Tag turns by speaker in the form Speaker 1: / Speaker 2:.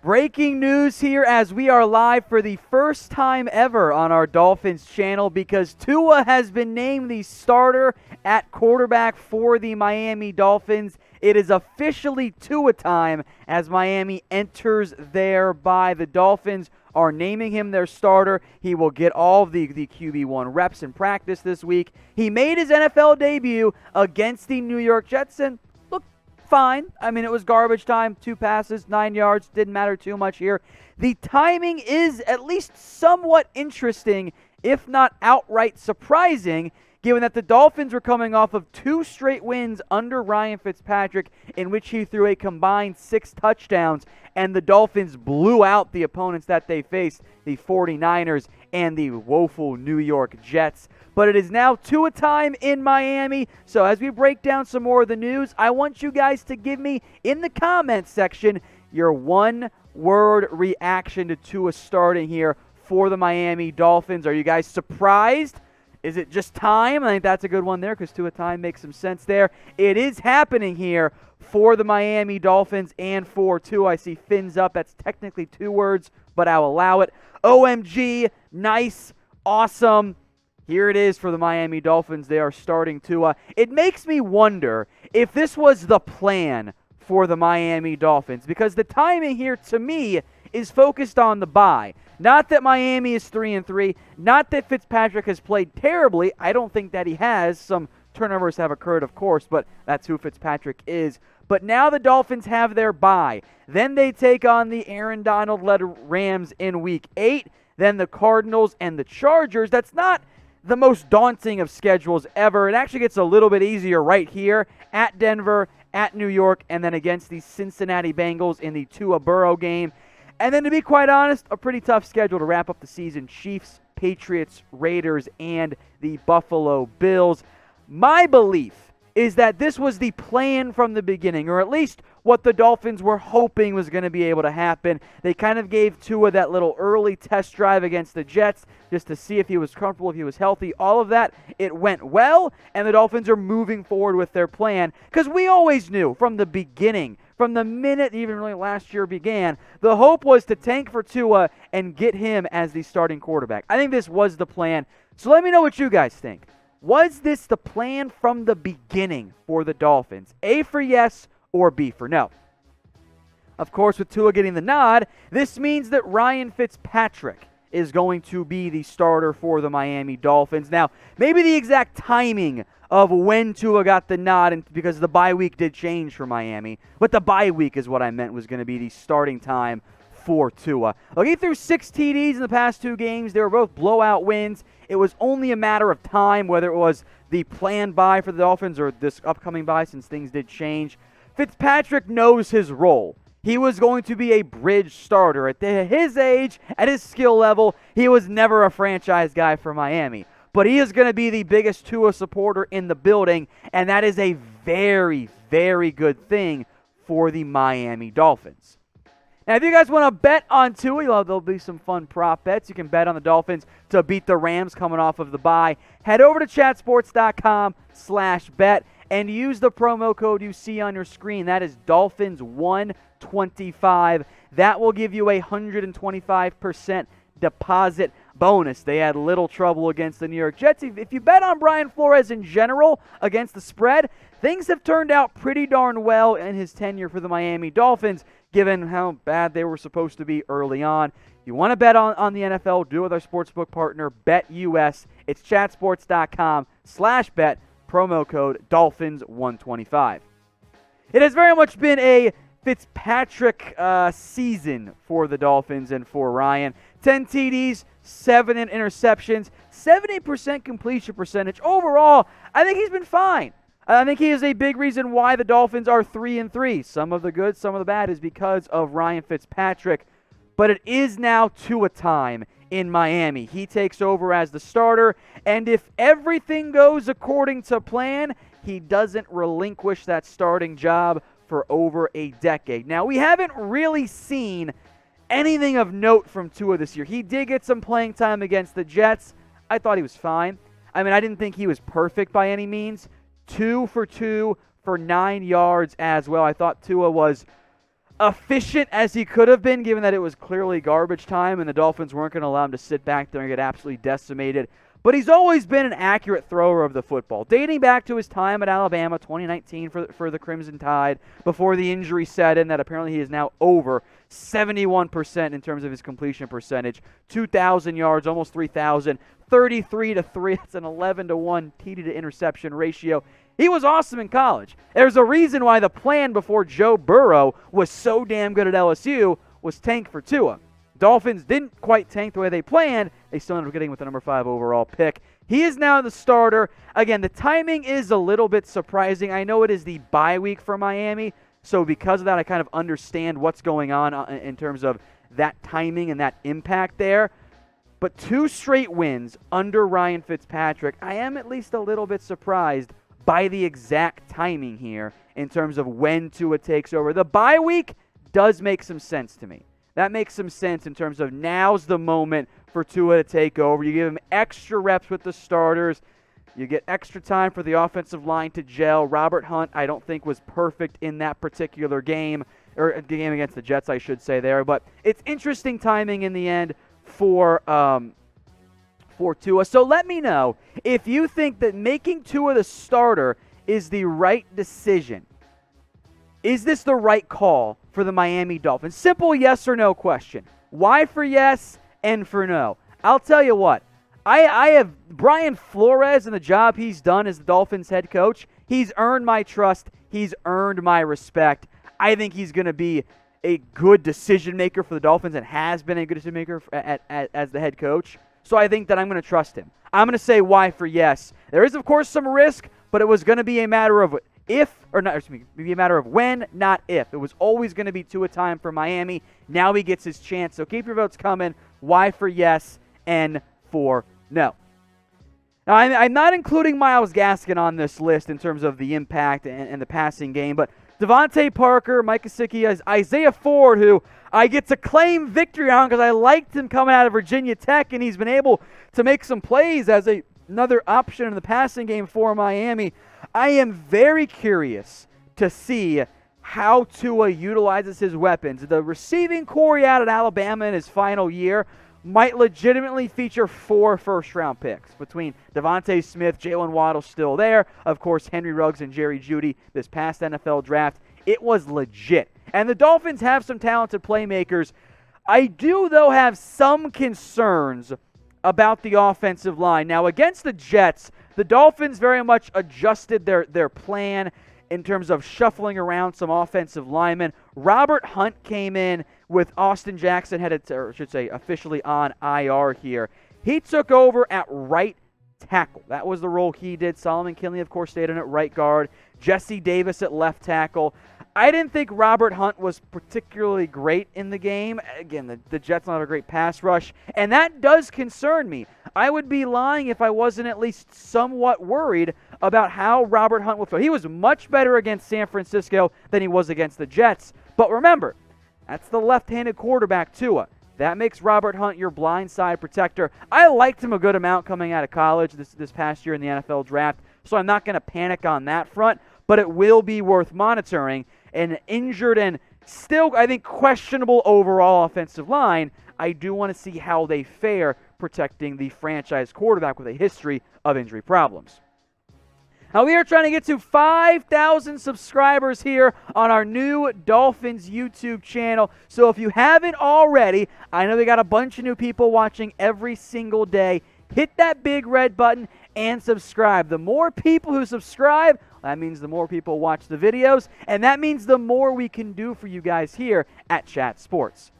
Speaker 1: Breaking news here as we are live for the first time ever on our Dolphins channel because Tua has been named the starter at quarterback for the Miami Dolphins. It is officially Tua time as Miami enters their bye. The Dolphins are naming him their starter. He will get all of the QB1 reps in practice this week. He made his NFL debut against the New York Jets and fine. I mean, it was garbage time. 2 passes, 9 yards. Didn't matter too much here. The timing is at least somewhat interesting, if not outright surprising, given that the Dolphins were coming off of 2 straight wins under Ryan Fitzpatrick in which he threw a combined 6 touchdowns, and the Dolphins blew out the opponents that they faced, the 49ers and the woeful New York Jets. But it is now Tua time in Miami. So as we break down some more of the news, I want you guys to give me, in the comments section, your one-word reaction to Tua starting here for the Miami Dolphins. Are you guys surprised? Is it just time? I think that's a good one there because Tua time makes some sense there. It is happening here for the Miami Dolphins and for Tua. I see fins up. That's technically 2 words, but I'll allow it. OMG, nice, awesome. Here it is for the Miami Dolphins. They are starting Tua. It makes me wonder if this was the plan for the Miami Dolphins because the timing here, to me, is focused on the bye. Not that Miami is 3-3. Not that Fitzpatrick has played terribly. I don't think that he has. Some turnovers have occurred, of course, but that's who Fitzpatrick is. But now the Dolphins have their bye. Then they take on the Aaron Donald-led Rams in Week 8. Then the Cardinals and the Chargers. That's not the most daunting of schedules ever. It actually gets a little bit easier right here at Denver, at New York, and then against the Cincinnati Bengals in the Tua Burrow game. And then to be quite honest, a pretty tough schedule to wrap up the season. Chiefs, Patriots, Raiders, and the Buffalo Bills. My belief is that this was the plan from the beginning, or at least what the Dolphins were hoping was going to be able to happen. They kind of gave Tua that little early test drive against the Jets just to see if he was comfortable, if he was healthy, all of that. It went well, and the Dolphins are moving forward with their plan because we always knew from the beginning, from the minute even really last year began, the hope was to tank for Tua and get him as the starting quarterback. I think this was the plan. So let me know what you guys think. Was this the plan from the beginning for the Dolphins? A for yes or B for no? Of course, with Tua getting the nod, this means that Ryan Fitzpatrick is going to be the starter for the Miami Dolphins. Now, maybe the exact timing of when Tua got the nod, and because the bye week did change for Miami, but the bye week is what I meant was going to be the starting time for Tua. Look, he threw 6 TDs in the past 2 games. They were both blowout wins. It was only a matter of time whether it was the planned bye for the Dolphins or this upcoming bye since things did change. Fitzpatrick knows his role. He was going to be a bridge starter. At his age, at his skill level, he was never a franchise guy for Miami. But he is going to be the biggest Tua supporter in the building, and that is a very, very good thing for the Miami Dolphins. Now, if you guys want to bet on Tua, there'll be some fun prop bets. You can bet on the Dolphins to beat the Rams coming off of the bye. Head over to chatsports.com/bet and use the promo code you see on your screen. That is Dolphins125. That will give you a 125% deposit bonus. They had little trouble against the New York Jets. If you bet on Brian Flores in general against the spread, things have turned out pretty darn well in his tenure for the Miami Dolphins, given how bad they were supposed to be early on. If you want to bet on the NFL, do it with our sportsbook partner, BetUS. It's chatsports.com/bet, promo code Dolphins125. It has very much been a Fitzpatrick season for the Dolphins and for Ryan. 10 TDs, 7 interceptions, 70% completion percentage. Overall, I think he's been fine. I think he is a big reason why the Dolphins are 3-3. Some of the good, some of the bad is because of Ryan Fitzpatrick. But it is now Tua time in Miami. He takes over as the starter, and if everything goes according to plan, he doesn't relinquish that starting job for over a decade. Now, we haven't really seen anything of note from Tua this year. He did get some playing time against the Jets. I thought he was fine. I mean, I didn't think he was perfect by any means. 2 for 2 for 9 yards as well. I thought Tua was efficient as he could have been, given that it was clearly garbage time and the Dolphins weren't going to allow him to sit back there and get absolutely decimated. But he's always been an accurate thrower of the football, dating back to his time at Alabama, 2019 for the Crimson Tide, before the injury set in that apparently he is now over 71% in terms of his completion percentage, 2,000 yards, almost 3,000, 33-3. That's an 11-1 TD to interception ratio. He was awesome in college. There's a reason why the plan before Joe Burrow was so damn good at LSU was tank for Tua. Dolphins didn't quite tank the way they planned. They still ended up getting with the number 5 overall pick. He is now the starter. Again, the timing is a little bit surprising. I know it is the bye week for Miami, so because of that, I kind of understand what's going on in terms of that timing and that impact there. But 2 straight wins under Ryan Fitzpatrick, I am at least a little bit surprised by the exact timing here in terms of when Tua takes over. The bye week does make some sense to me. That makes some sense in terms of now's the moment for Tua to take over. You give him extra reps with the starters. You get extra time for the offensive line to gel. Robert Hunt, I don't think, was perfect in that particular game, or game against the Jets, I should say there. But it's interesting timing in the end for Tua. So let me know if you think that making Tua the starter is the right decision. Is this the right call for the Miami Dolphins? Simple yes or no question. Why for yes and for no? I'll tell you what. I have Brian Flores and the job he's done as the Dolphins head coach. He's earned my trust. He's earned my respect. I think he's going to be a good decision maker for the Dolphins and has been a good decision maker as the head coach. So I think that I'm going to trust him. I'm going to say why for yes. There is, of course, some risk, but it was going to be a matter of be a matter of when, not if. It was always going to be Tua time for Miami. Now he gets his chance. So keep your votes coming. Why for yes and for no. Now, I'm not including Myles Gaskin on this list in terms of the impact and the passing game, but Devontae Parker, Mike Gesicki, Isaiah Ford, who I get to claim victory on because I liked him coming out of Virginia Tech, and he's been able to make some plays as another option in the passing game for Miami. I am very curious to see how Tua utilizes his weapons. The receiving core he had at Alabama in his final year might legitimately feature 4 first-round picks between Devontae Smith, Jalen Waddle still there, of course, Henry Ruggs and Jerry Jeudy this past NFL draft. It was legit. And the Dolphins have some talented playmakers. I do, though, have some concerns about the offensive line. Now, against the Jets, the Dolphins very much adjusted their plan in terms of shuffling around some offensive linemen. Robert Hunt came in with Austin Jackson officially on IR here. He took over at right tackle. That was the role he did. Solomon Kinley, of course, stayed in at right guard. Jesse Davis at left tackle. I didn't think Robert Hunt was particularly great in the game. Again, the Jets don't have a great pass rush, and that does concern me. I would be lying if I wasn't at least somewhat worried about how Robert Hunt will feel. He was much better against San Francisco than he was against the Jets. But remember, that's the left-handed quarterback, Tua. That makes Robert Hunt your blindside protector. I liked him a good amount coming out of college this past year in the NFL draft, so I'm not going to panic on that front, but it will be worth monitoring. An injured and still, I think, questionable overall offensive line, I do want to see how they fare protecting the franchise quarterback with a history of injury problems. Now, we are trying to get to 5,000 subscribers here on our new Dolphins YouTube channel. So if you haven't already, I know we got a bunch of new people watching every single day. Hit that big red button and subscribe. The more people who subscribe, that means the more people watch the videos, and that means the more we can do for you guys here at Chat Sports.